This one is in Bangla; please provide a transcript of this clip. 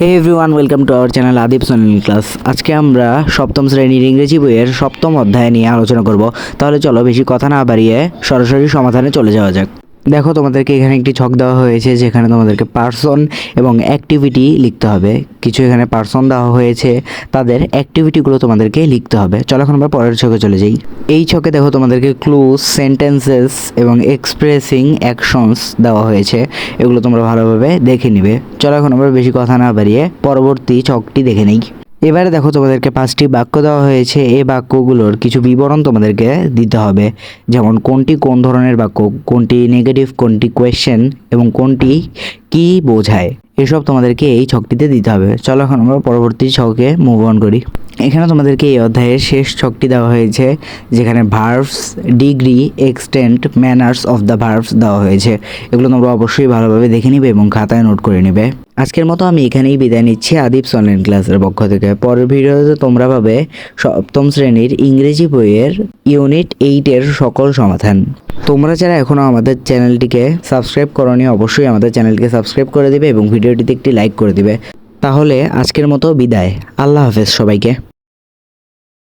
Hey everyone, welcome to our channel আদিপস অনলাইন ক্লাস। আজকে আমরা সপ্তম শ্রেণীর ইংরেজি বইয়ের সপ্তম অধ্যায় নিয়ে আলোচনা করব। তাহলে চলো বেশি কথা না বাড়িয়ে সরাসরি সমাধানে চলে যাওয়া যাক। দেখো, তোমাদেরকে এখানে একটি ছক দেওয়া হয়েছে যেখানে তোমাদেরকে পার্সন এবং অ্যাক্টিভিটি লিখতে হবে। কিছু এখানে পার্সন দেওয়া হয়েছে, তাদের অ্যাক্টিভিটিগুলো তোমাদেরকে লিখতে হবে। চলো এখন আমরা পরের ছকে চলে যাই। এই ছকে দেখো তোমাদেরকে ক্লুজ, সেন্টেন্সেস এবং এক্সপ্রেসিং অ্যাকশনস দেওয়া হয়েছে। এগুলো তোমরা ভালোভাবে দেখে নিবে। চলো এখন আমরা বেশি কথা না বাড়িয়ে পরবর্তী ছকটি দেখে নিই। এবারে দেখো, তোমাদেরকে 5টি বাক্য দেওয়া হয়েছে। এই বাক্যগুলোর কিছু বিবরণ তোমাদেরকে দিতে হবে, যেমন কোনটি কোন ধরনের বাক্য, কোনটি নেগেটিভ, কোনটি কোয়েশ্চেন এবং কোনটি কি বোঝায়, এসব তোমাদেরকে এই ছকটিতে দিতে হবে। চলো এখন আমরা পরবর্তী ছকে মুভ অন করি। এখানে তোমাদেরকে এই অধ্যায়ের শেষ ছকটি দেওয়া হয়েছে, যেখানে verbs, degree, extent, manners of the verbs দেওয়া হয়েছে। এগুলো তোমরা অবশ্যই ভালোভাবে দেখে নিবে এবং খাতায় নোট করে নিবে। আজকের মতো আমি এখানেই বিদায় নিচ্ছি আদিপস অনলাইন ক্লাসের পক্ষ থেকে। পরের ভিডিওতে তোমরা পাবে সপ্তম শ্রেণীর ইংরেজি বইয়ের ইউনিট 8-এর সকল সমাধান। তোমরা যারা এখনও আমাদের চ্যানেলটিকে সাবস্ক্রাইব করোনি, অবশ্যই আমাদের চ্যানেলটিকে সাবস্ক্রাইব করে দিবে এবং ভিডিওটিতে একটি লাইক করে দিবে। তাহলে আজকের মতো বিদায়। আল্লাহ হাফেজ সবাইকে।